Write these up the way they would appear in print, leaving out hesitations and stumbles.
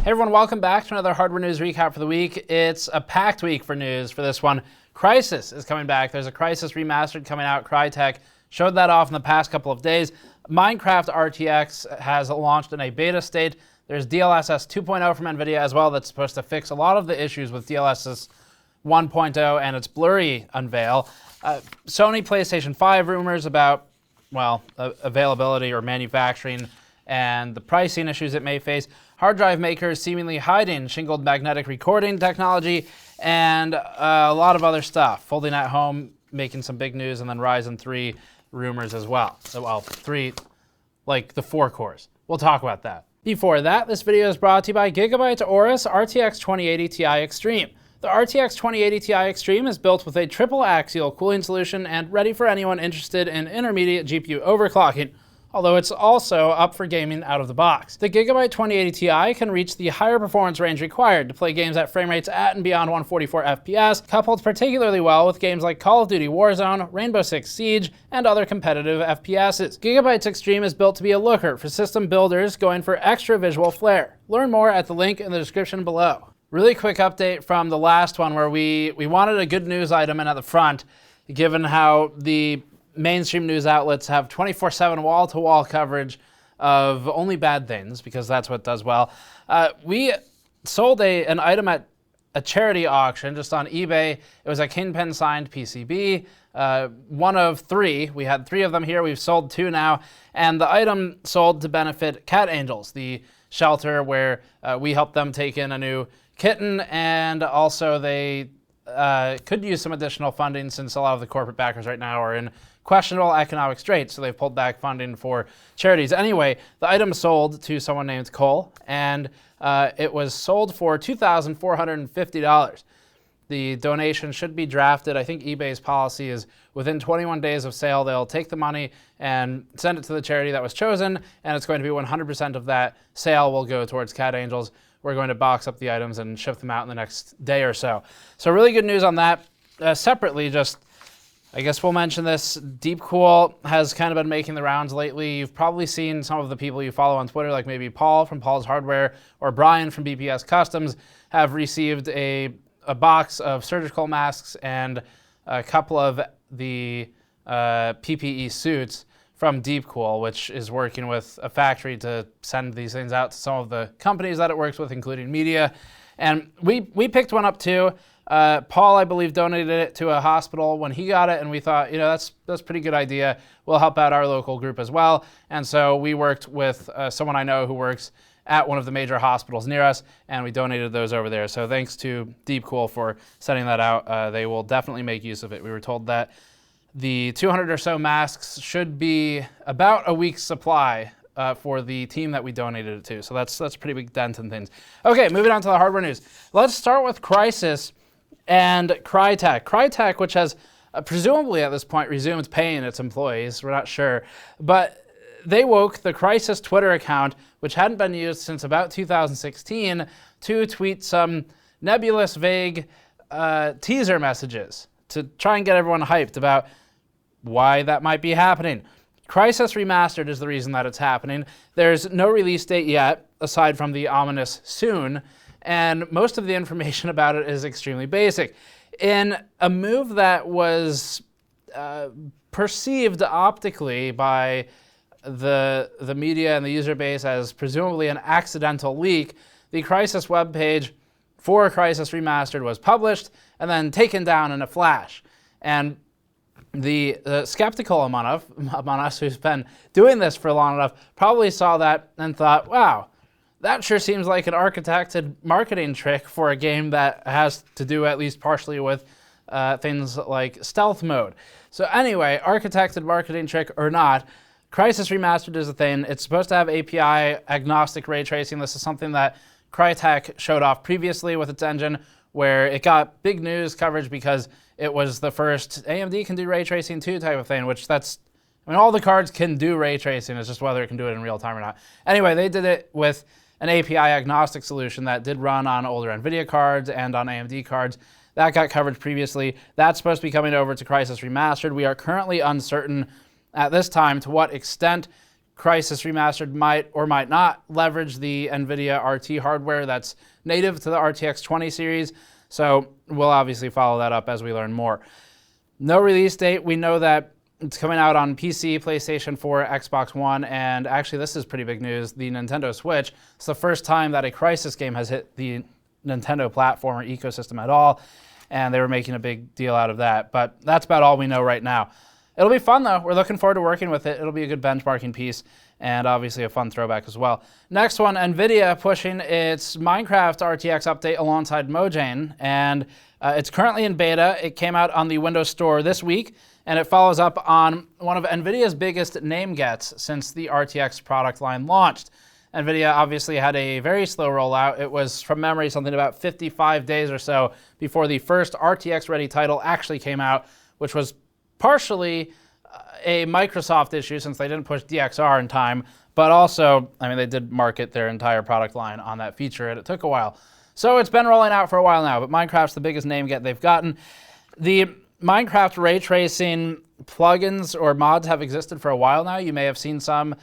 Hey everyone, welcome back to another hardware news recap for the week. It's a packed week for news for this one. Crysis is coming back. There's a Crysis Remastered coming out. Crytek showed that off in the past couple of days. Minecraft RTX has launched in a beta state. There's DLSS 2.0 from NVIDIA as well that's supposed to fix a lot of the issues with DLSS 1.0 and its blurry unveil. Sony Playstation 5 rumors about, well, availability or manufacturing and the pricing issues it may face. Hard drive makers seemingly hiding shingled magnetic recording technology, and a lot of other stuff. Folding at home making some big news, and then Ryzen 3 rumors as well. So, well, 3, like the 4 cores. We'll talk about that. Before that, this video is brought to you by Gigabyte's Aorus RTX 2080 Ti Extreme. The RTX 2080 Ti Extreme is built with a triple axial cooling solution and ready for anyone interested in intermediate GPU overclocking, although it's also up for gaming out of the box. The Gigabyte 2080 Ti can reach the higher performance range required to play games at frame rates at and beyond 144 FPS, coupled particularly well with games like Call of Duty Warzone, Rainbow Six Siege, and other competitive FPSs. Gigabyte's Extreme is built to be a looker for system builders going for extra visual flair. Learn more at the link in the description below. Really quick update from the last one where we wanted a good news item in at the front, given how the mainstream news outlets have 24/7 wall-to-wall coverage of only bad things, because that's what does well. We sold an item at a charity auction just on eBay. It was a Kingpin signed PCB, one of 3. We had 3 of them here. We've sold 2 now, and the item sold to benefit Cat Angels, the shelter where we helped them take in a new kitten, and also they could use some additional funding since a lot of the corporate backers right now are in questionable economic straits, so they've pulled back funding for charities. Anyway, the item sold to someone named Cole, and it was sold for $2,450. The donation should be drafted. I think eBay's policy is within 21 days of sale, they'll take the money and send it to the charity that was chosen, and it's going to be 100% of that sale will go towards Cat Angels. We're going to box up the items and ship them out in the next day or so. So really good news on that. Separately, just I guess we'll mention this. Deepcool has kind of been making the rounds lately. You've probably seen some of the people you follow on Twitter, like maybe Paul from Paul's Hardware or Brian from BPS Customs, have received a box of surgical masks and a couple of the PPE suits from Deepcool, which is working with a factory to send these things out to some of the companies that it works with, including media. And we picked one up too. Paul, I believe, donated it to a hospital when he got it, and we thought, you know, that's a pretty good idea. We'll help out our local group as well. And so we worked with someone I know who works at one of the major hospitals near us, and we donated those over there. So thanks to Deepcool for sending that out. They will definitely make use of it. We were told that the 200 or so masks should be about a week's supply for the team that we donated it to. So that's a pretty big dent in things. Okay, moving on to the hardware news. Let's start with Crysis and Crytek. Crytek, which has presumably at this point resumed paying its employees, we're not sure, but they woke the Crysis Twitter account, which hadn't been used since about 2016, to tweet some nebulous, vague teaser messages to try and get everyone hyped about why that might be happening. Crysis Remastered is the reason that it's happening. There's no release date yet, aside from the ominous soon, and most of the information about it is extremely basic. In a move that was perceived optically by the media and the user base as presumably an accidental leak, the Crysis webpage for Crysis Remastered was published and then taken down in a flash. And the skeptical among us who's been doing this for long enough probably saw that and thought, wow, that sure seems like an architected marketing trick for a game that has to do at least partially with things like stealth mode. So anyway, architected marketing trick or not, Crysis Remastered is a thing. It's supposed to have API agnostic ray tracing. This is something that Crytek showed off previously with its engine, where it got big news coverage because it was the first AMD can do ray tracing too type of thing, which all the cards can do ray tracing. It's just whether it can do it in real time or not. Anyway, they did it with an API agnostic solution that did run on older NVIDIA cards and on AMD cards. That got coverage previously. That's supposed to be coming over to Crysis Remastered. We are currently uncertain at this time to what extent Crysis Remastered might or might not leverage the NVIDIA RT hardware that's native to the RTX 20 series. So we'll obviously follow that up as we learn more. No release date. We know that it's coming out on PC, PlayStation 4, Xbox One, and actually this is pretty big news, the Nintendo Switch. It's the first time that a Crysis game has hit the Nintendo platform or ecosystem at all, and they were making a big deal out of that. But that's about all we know right now. It'll be fun though. We're looking forward to working with it. It'll be a good benchmarking piece and obviously a fun throwback as well. Next one, NVIDIA pushing its Minecraft RTX update alongside Mojang, and it's currently in beta. It came out on the Windows Store this week, and it follows up on one of NVIDIA's biggest name gets since the RTX product line launched. NVIDIA obviously had a very slow rollout. It was, from memory, something about 55 days or so before the first RTX-ready title actually came out, which was partially a Microsoft issue since they didn't push DXR in time, but also, I mean, they did market their entire product line on that feature, and it took a while. So it's been rolling out for a while now, but Minecraft's the biggest name get they've gotten. The Minecraft ray tracing plugins or mods have existed for a while now. You may have seen some.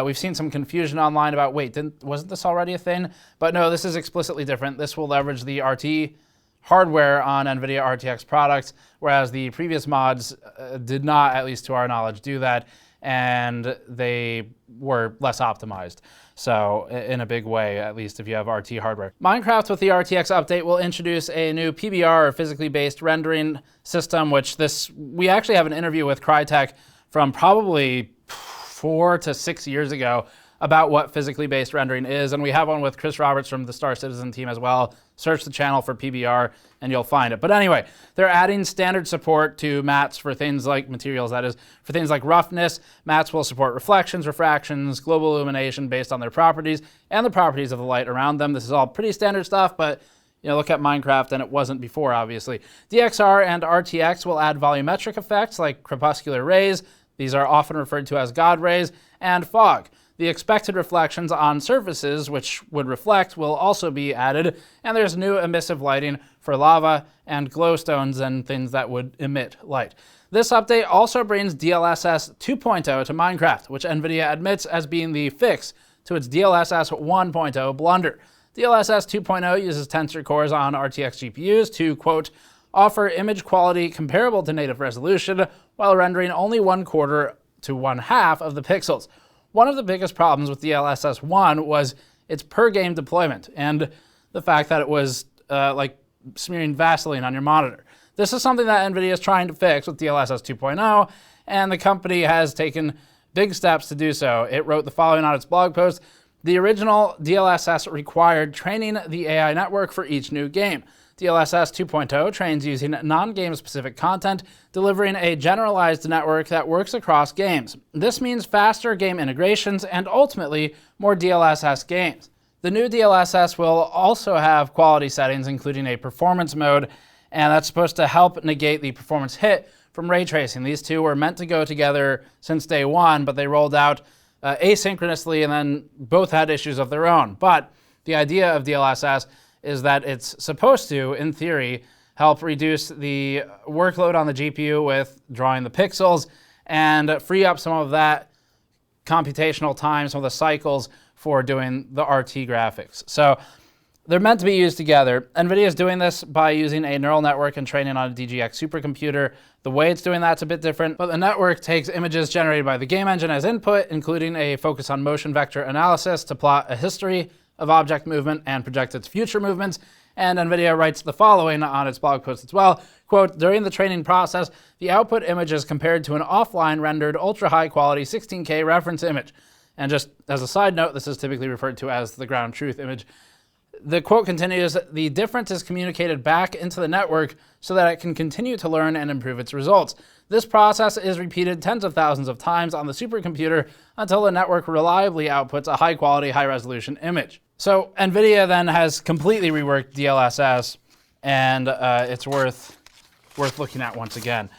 We've seen some confusion online about, wait, wasn't this already a thing? But no, this is explicitly different. This will leverage the RT hardware on NVIDIA RTX products, whereas the previous mods did not, at least to our knowledge, do that, and they were less optimized. So in a big way, at least if you have RT hardware. Minecraft with the RTX update will introduce a new PBR, or physically based rendering system, which we actually have an interview with Crytek from probably 4 to 6 years ago about what physically based rendering is, and we have one with Chris Roberts from the Star Citizen team as well. Search the channel for PBR and you'll find it. But anyway, they're adding standard support to mats for things like materials, that is, for things like roughness. Mats will support reflections, refractions, global illumination based on their properties and the properties of the light around them. This is all pretty standard stuff, but look at Minecraft, and it wasn't before, obviously. DXR and RTX will add volumetric effects like crepuscular rays. These are often referred to as God rays, and fog. The expected reflections on surfaces which would reflect will also be added, and there's new emissive lighting for lava and glowstones and things that would emit light. This update also brings DLSS 2.0 to Minecraft, which NVIDIA admits as being the fix to its DLSS 1.0 blunder. DLSS 2.0 uses tensor cores on RTX GPUs to, quote, offer image quality comparable to native resolution while rendering only 1/4 to 1/2 of the pixels. One of the biggest problems with DLSS 1 was its per-game deployment and the fact that it was like smearing Vaseline on your monitor. This is something that NVIDIA is trying to fix with DLSS 2.0, and the company has taken big steps to do so. It wrote the following on its blog post: the original DLSS required training the AI network for each new game. DLSS 2.0 trains using non-game specific content, delivering a generalized network that works across games. This means faster game integrations and ultimately more DLSS games. The new DLSS will also have quality settings, including a performance mode, and that's supposed to help negate the performance hit from ray tracing. These two were meant to go together since day one, but they rolled out asynchronously, and then both had issues of their own. But the idea of DLSS is that it's supposed to, in theory, help reduce the workload on the GPU with drawing the pixels and free up some of that computational time, some of the cycles for doing the RT graphics. So they're meant to be used together. NVIDIA is doing this by using a neural network and training on a DGX supercomputer. The way it's doing that's a bit different, but the network takes images generated by the game engine as input, including a focus on motion vector analysis to plot a history of object movement and project its future movements. And NVIDIA writes the following on its blog post as well, quote, during the training process, the output image is compared to an offline rendered ultra high quality 16K reference image. And just as a side note, this is typically referred to as the ground truth image. The quote continues, the difference is communicated back into the network so that it can continue to learn and improve its results. This process is repeated tens of thousands of times on the supercomputer until the network reliably outputs a high-quality, high-resolution image. So NVIDIA then has completely reworked DLSS, and it's worth looking at once again.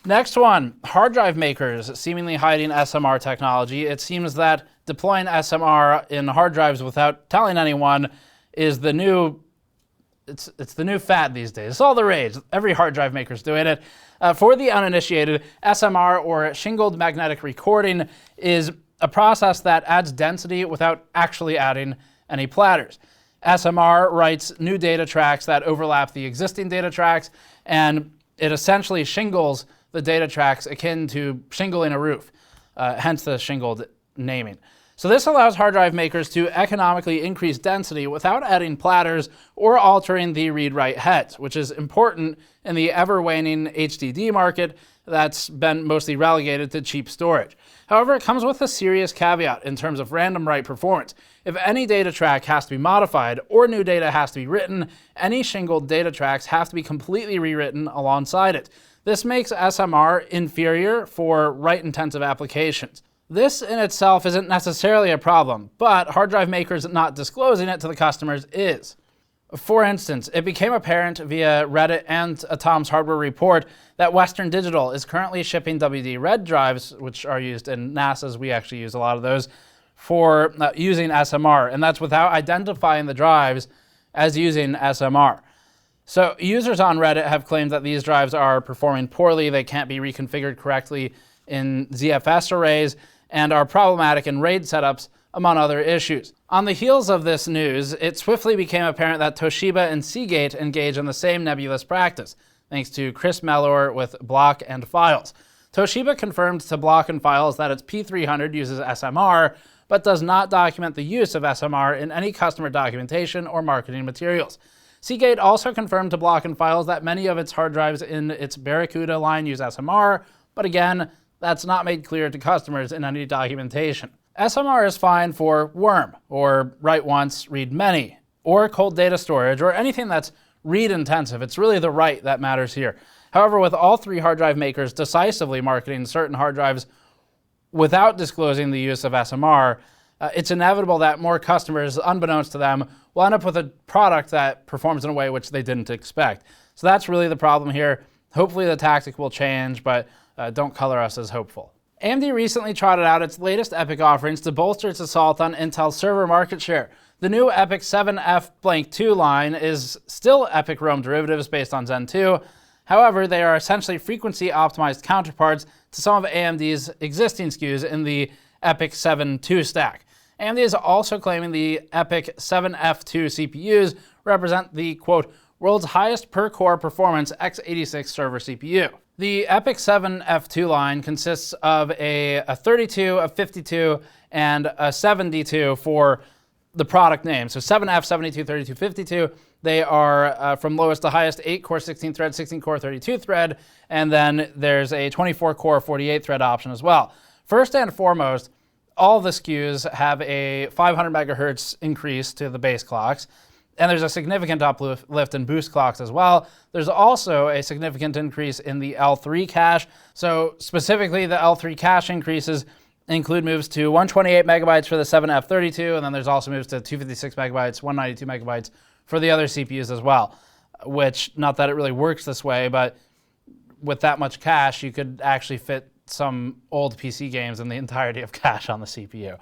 Next one, hard drive makers seemingly hiding SMR technology. It seems that deploying SMR in hard drives without telling anyone is the new, it's the new fad these days. It's all the rage. Every hard drive maker's doing it. For the uninitiated, SMR, or shingled magnetic recording, is a process that adds density without actually adding any platters. SMR writes new data tracks that overlap the existing data tracks, and it essentially shingles the data tracks akin to shingling a roof, hence the shingled naming. So this allows hard drive makers to economically increase density without adding platters or altering the read-write heads, which is important in the ever-waning HDD market that's been mostly relegated to cheap storage. However, it comes with a serious caveat in terms of random write performance. If any data track has to be modified or new data has to be written, any shingled data tracks have to be completely rewritten alongside it. This makes SMR inferior for write-intensive applications. This in itself isn't necessarily a problem, but hard drive makers not disclosing it to the customers is. For instance, it became apparent via Reddit and a Tom's Hardware report that Western Digital is currently shipping WD-RED drives, which are used in NASA's, we actually use a lot of those, for using SMR, and that's without identifying the drives as using SMR. So users on Reddit have claimed that these drives are performing poorly, they can't be reconfigured correctly in ZFS arrays, and are problematic in RAID setups, among other issues. On the heels of this news, it swiftly became apparent that Toshiba and Seagate engage in the same nebulous practice, thanks to Chris Mellor with Block and Files. Toshiba confirmed to Block and Files that its P300 uses SMR, but does not document the use of SMR in any customer documentation or marketing materials. Seagate also confirmed to Block and Files that many of its hard drives in its Barracuda line use SMR, but again, that's not made clear to customers in any documentation. SMR is fine for worm, or write once, read many, or cold data storage, or anything that's read intensive. It's really the write that matters here. However, with all three hard drive makers decisively marketing certain hard drives without disclosing the use of SMR, it's inevitable that more customers, unbeknownst to them, will end up with a product that performs in a way which they didn't expect. So that's really the problem here. Hopefully the tactic will change, but don't color us as hopeful. AMD recently trotted out its latest Epyc offerings to bolster its assault on Intel's server market share. The new Epyc 7F2 line is still Epyc Rome derivatives based on Zen 2. However, they are essentially frequency-optimized counterparts to some of AMD's existing SKUs in the Epyc 7-2 stack. AMD is also claiming the Epyc 7F2 CPUs represent the, quote, world's highest per-core performance x86 server CPU. The Epyc 7F2 line consists of a 32, a 52, and a 72 for the product name. So 7F, 72, 32, 52. They are from lowest to highest 8-core 16-thread, 16-core 32-thread, and then there's a 24-core 48-thread option as well. First and foremost, all the SKUs have a 500 megahertz increase to the base clocks, and there's a significant uplift in boost clocks as well. There's also a significant increase in the L3 cache. So specifically, the L3 cache increases include moves to 128 megabytes for the 7F32, and then there's also moves to 256 megabytes, 192 megabytes for the other CPUs as well, which, not that it really works this way, but with that much cache, you could actually fit some old PC games in the entirety of cache on the CPU.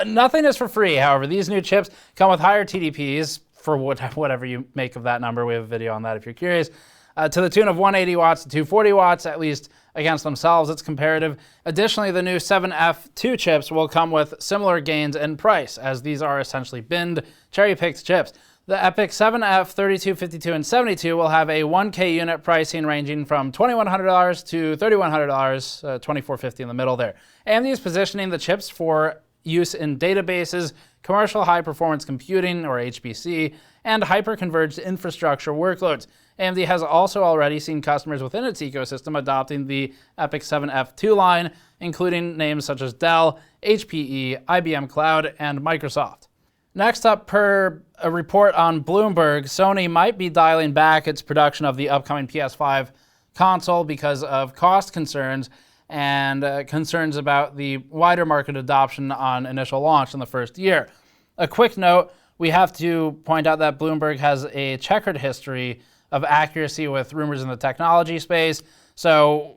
Nothing is for free, however. These new chips come with higher TDPs, for whatever you make of that number. We have a video on that if you're curious, to the tune of 180 watts to 240 watts, at least against themselves. It's comparative. Additionally, the new 7F2 chips will come with similar gains in price, as these are essentially binned, cherry-picked chips. The Epyc 7F 32, 52, and 72 will have a 1K unit pricing ranging from $2,100 to $3,100, $2,450 in the middle there. AMD is positioning the chips for use in databases, commercial high-performance computing, or HPC, and hyper-converged infrastructure workloads. AMD has also already seen customers within its ecosystem adopting the Epyc 7F2 line, including names such as Dell, HPE, IBM Cloud, and Microsoft. Next up, per a report on Bloomberg, Sony might be dialing back its production of the upcoming PS5 console because of cost concerns and concerns about the wider market adoption on initial launch in the first year. A quick note, we have to point out that Bloomberg has a checkered history of accuracy with rumors in the technology space, so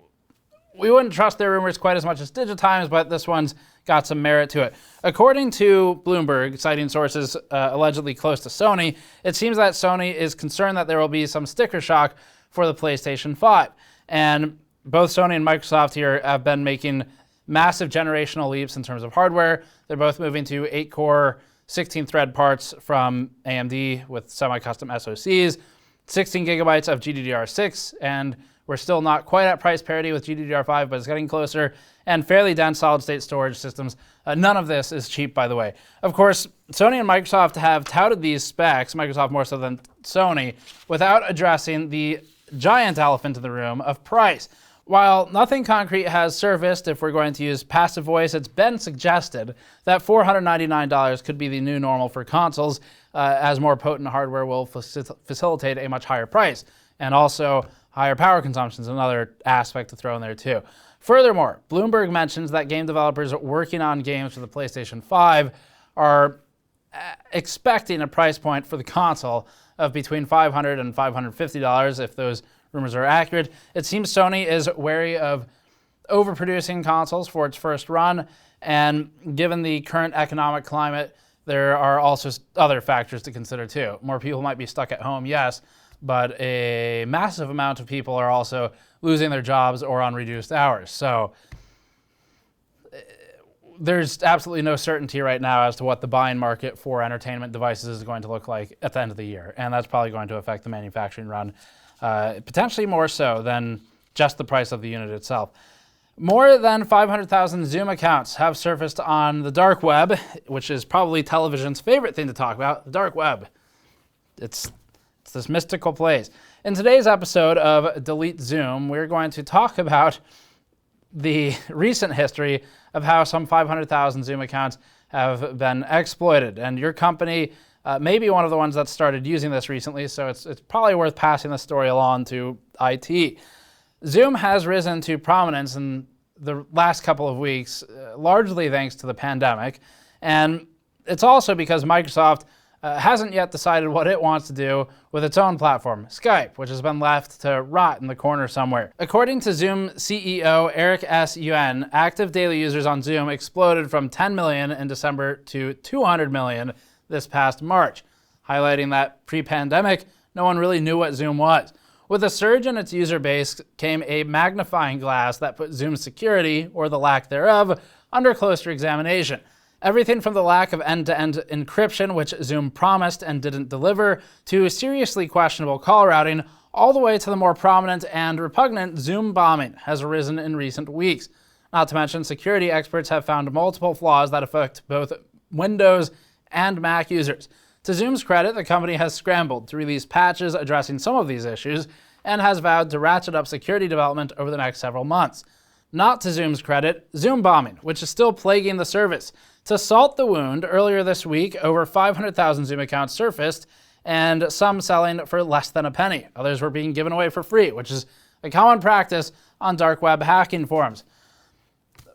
we wouldn't trust their rumors quite as much as Digitimes, but this one's got some merit to it. According to Bloomberg, citing sources allegedly close to Sony, it seems that Sony is concerned that there will be some sticker shock for the PlayStation 5. And both Sony and Microsoft here have been making massive generational leaps in terms of hardware. They're both moving to 8-core, 16-thread parts from AMD with semi-custom SoCs, 16 gigabytes of GDDR6, and we're still not quite at price parity with GDDR5, but it's getting closer, and fairly dense solid-state storage systems. None of this is cheap, by the way. Of course, Sony and Microsoft have touted these specs, Microsoft more so than Sony, without addressing the giant elephant in the room of price. While nothing concrete has surfaced, if we're going to use passive voice, it's been suggested that $499 could be the new normal for consoles, as more potent hardware will facilitate a much higher price. And also, higher power consumption is another aspect to throw in there too. Furthermore, Bloomberg mentions that game developers working on games for the PlayStation 5 are expecting a price point for the console of between $500 and $550 if those rumors are accurate. It seems Sony is wary of overproducing consoles for its first run, and given the current economic climate, there are also other factors to consider too. More people might be stuck at home, yes, but a massive amount of people are also losing their jobs or on reduced hours. So there's absolutely no certainty right now as to what the buying market for entertainment devices is going to look like at the end of the year, and that's probably going to affect the manufacturing run, potentially more so than just the price of the unit itself. More than 500,000 Zoom accounts have surfaced on the dark web, which is probably television's favorite thing to talk about, the dark web. It's this mystical place. In today's episode of Delete Zoom, we're going to talk about the recent history of how some 500,000 Zoom accounts have been exploited. And your company may be one of the ones that started using this recently, so it's probably worth passing the story along to IT. Zoom has risen to prominence in the last couple of weeks, largely thanks to the pandemic. And it's also because Microsoft hasn't yet decided what it wants to do with its own platform, Skype, which has been left to rot in the corner somewhere. According to Zoom CEO Eric S. Yuan, active daily users on Zoom exploded from 10 million in December to 200 million this past March, highlighting that pre-pandemic, no one really knew what Zoom was. With a surge in its user base came a magnifying glass that put Zoom's security, or the lack thereof, under closer examination. Everything from the lack of end-to-end encryption, which Zoom promised and didn't deliver, to seriously questionable call routing, all the way to the more prominent and repugnant Zoom bombing has arisen in recent weeks. Not to mention, security experts have found multiple flaws that affect both Windows and Mac users. To Zoom's credit, the company has scrambled to release patches addressing some of these issues and has vowed to ratchet up security development over the next several months. Not to Zoom's credit, Zoom bombing, which is still plaguing the service. To salt the wound, earlier this week, over 500,000 Zoom accounts surfaced, and some selling for less than a penny. Others were being given away for free, which is a common practice on dark web hacking forums.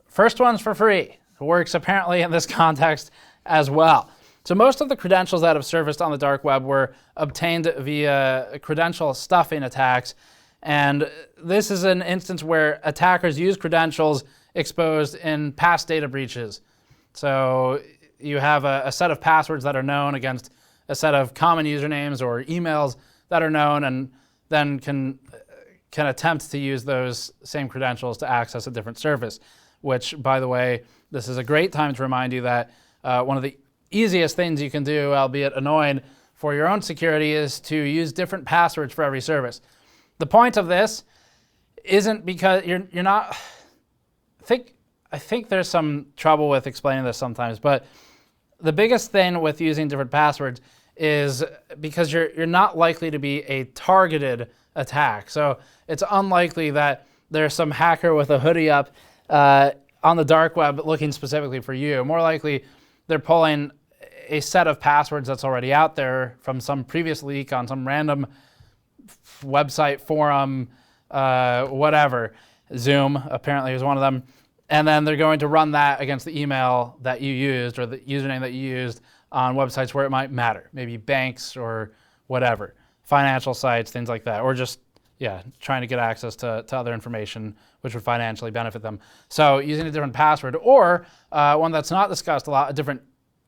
First one's for free. It works apparently in this context as well. So most of the credentials that have surfaced on the dark web were obtained via credential stuffing attacks, and this is an instance where attackers use credentials exposed in past data breaches. So you have a set of passwords that are known against a set of common usernames or emails that are known, and then can attempt to use those same credentials to access a different service, which, by the way, this is a great time to remind you that one of the easiest things you can do, albeit annoying, for your own security is to use different passwords for every service. The point of this isn't because you're not... I think there's some trouble with explaining this sometimes, but the biggest thing with using different passwords is because you're not likely to be a targeted attack. So it's unlikely that there's some hacker with a hoodie up on the dark web looking specifically for you. More likely, they're pulling a set of passwords that's already out there from some previous leak on some random website, forum, whatever. Zoom apparently is one of them. And then they're going to run that against the email that you used or the username that you used on websites where it might matter. Maybe banks or whatever, financial sites, things like that. Or just, trying to get access to other information which would financially benefit them. So using a different password, or one that's not discussed a lot, a different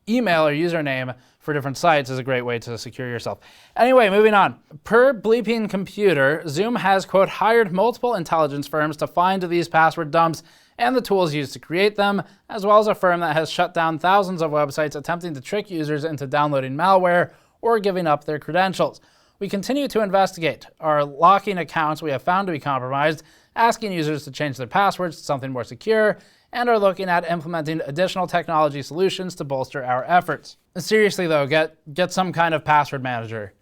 email or username for different sites is a great way to secure yourself. Anyway, moving on. Per Bleeping Computer, Zoom has, quote, hired multiple intelligence firms to find these password dumps and the tools used to create them, as well as a firm that has shut down thousands of websites attempting to trick users into downloading malware or giving up their credentials. We continue to investigate. Are locking accounts we have found to be compromised, asking users to change their passwords to something more secure, and are looking at implementing additional technology solutions to bolster our efforts. Seriously though, get some kind of password manager.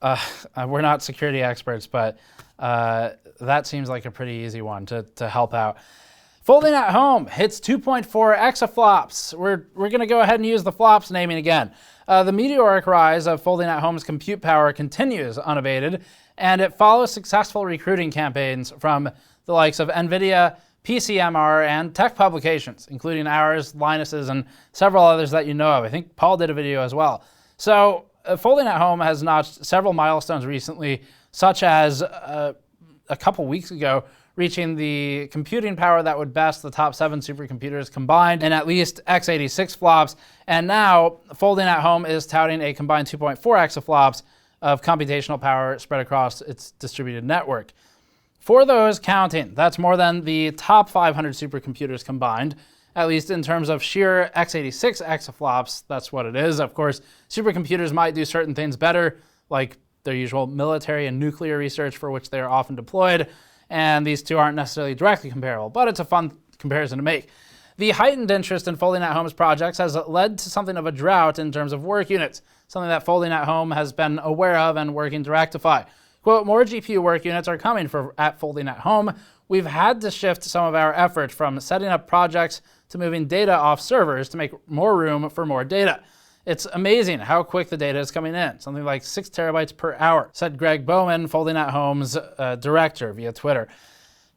We're not security experts, but that seems like a pretty easy one to help out. Folding at home hits 2.4 exaFLOPS. We're going to go ahead and use the flops naming again. The meteoric rise of folding at home's compute power continues unabated, and it follows successful recruiting campaigns from the likes of NVIDIA, PCMR, and tech publications, including ours, Linus's, and several others that you know of. I think Paul did a video as well. So folding at home has notched several milestones recently, such as a couple weeks ago, reaching the computing power that would best the top 7 supercomputers combined in at least x86 flops. And now, folding at home is touting a combined 2.4 exaflops of computational power spread across its distributed network. For those counting, that's more than the top 500 supercomputers combined, at least in terms of sheer x86 exaflops. That's what it is. Of course, supercomputers might do certain things better, like their usual military and nuclear research for which they are often deployed, and these two aren't necessarily directly comparable, but it's a fun comparison to make. The heightened interest in Folding at Home's projects has led to something of a drought in terms of work units, something that Folding at Home has been aware of and working to rectify. Quote, more GPU work units are coming at Folding at Home. We've had to shift some of our effort from setting up projects to moving data off servers to make more room for more data. It's amazing how quick the data is coming in, something like 6 terabytes per hour, said Greg Bowman, Folding at Home's director, via Twitter.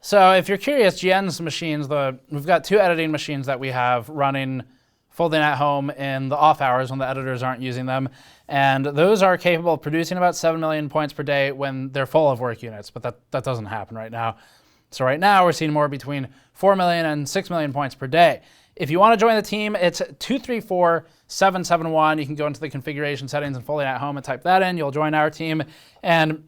So if you're curious, GN's machines, we've got 2 editing machines that we have running Folding at Home in the off hours when the editors aren't using them, and those are capable of producing about 7 million points per day when they're full of work units, but that doesn't happen right now. So right now we're seeing more between 4 million and 6 million points per day. If you want to join the team, it's 234771. You can go into the configuration settings and Folding at Home and type that in. You'll join our team. And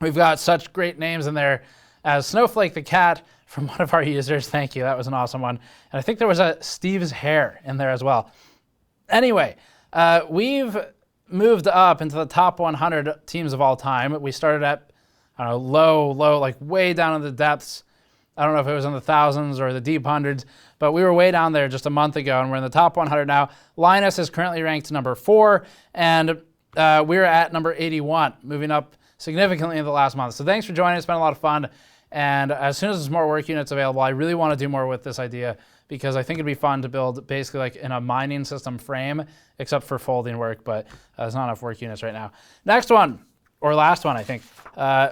we've got such great names in there as Snowflake the Cat from one of our users. Thank you. That was an awesome one. And I think there was a Steve's Hair in there as well. Anyway, we've moved up into the top 100 teams of all time. We started at, I don't know, low, like way down in the depths. I don't know if it was in the thousands or the deep hundreds, but we were way down there just a month ago, and we're in the top 100 now. Linus is currently ranked number 4, and we're at number 81, moving up significantly in the last month. So thanks for joining. It's been a lot of fun. And as soon as there's more work units available, I really want to do more with this idea because I think it'd be fun to build basically like in a mining system frame, except for folding work, but there's not enough work units right now. Next one, or last one, I think.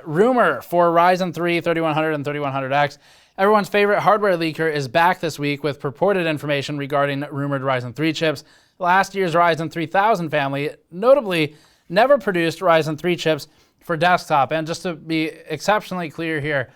Rumor for Ryzen 3 3100 and 3100X. Everyone's favorite hardware leaker is back this week with purported information regarding rumored Ryzen 3 chips. Last year's Ryzen 3000 family notably never produced Ryzen 3 chips for desktop. And just to be exceptionally clear here,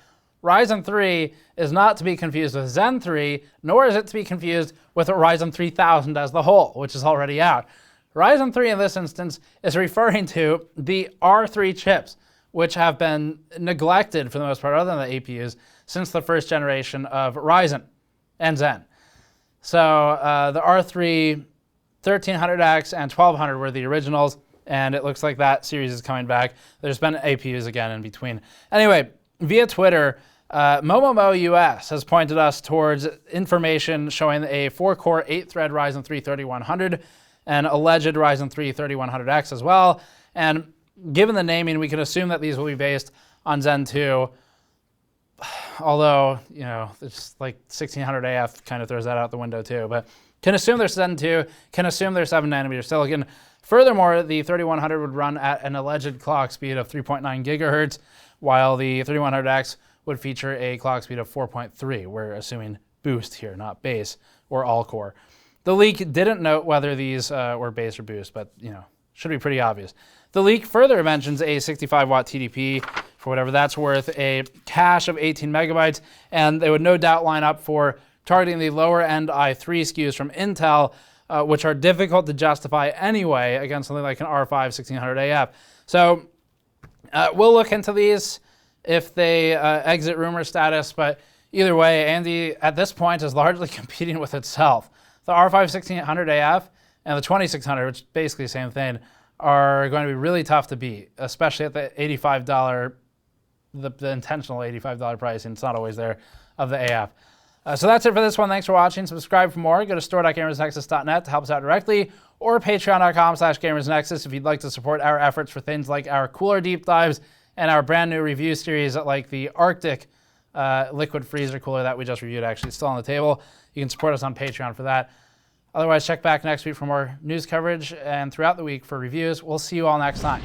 Ryzen 3 is not to be confused with Zen 3, nor is it to be confused with Ryzen 3000 as the whole, which is already out. Ryzen 3 in this instance is referring to the R3 chips, which have been neglected for the most part, other than the APUs, since the first generation of Ryzen and Zen. So the R3 1300X and 1200 were the originals, and it looks like that series is coming back. There's been APUs again in between. Anyway, via Twitter, Momomo US has pointed us towards information showing a 4-core, 8-thread Ryzen 3 3100 and alleged Ryzen 3 3100X as well. And given the naming, we can assume that these will be based on Zen 2. Although, you know, it's like 1600 AF kind of throws that out the window too. But can assume they're Zen 2, can assume they're 7 nanometer silicon. Furthermore, the 3100 would run at an alleged clock speed of 3.9 gigahertz, while the 3100X would feature a clock speed of 4.3. We're assuming boost here, not base or all-core. The leak didn't note whether these were base or boost, but, you know, should be pretty obvious. The leak further mentions a 65-watt TDP, for whatever that's worth, a cache of 18 megabytes, and they would no doubt line up for targeting the lower-end i3 SKUs from Intel, which are difficult to justify anyway against something like an R5 1600 AF. So we'll look into these if they exit rumor status, but Either way, AMD at this point is largely competing with itself. The R5 1600 AF and the 2600, which is basically the same thing, are going to be really tough to beat, especially at the $85, the intentional $85 price, and it's not always there, of the AF. So that's it for this one. Thanks for watching. Subscribe for more. Go to store.gamersnexus.net to help us out directly, or patreon.com/gamersnexus if you'd like to support our efforts for things like our cooler deep dives and our brand new review series like the Arctic liquid freezer cooler that we just reviewed, actually. It's still on the table. You can support us on Patreon for that. Otherwise, check back next week for more news coverage and throughout the week for reviews. We'll see you all next time.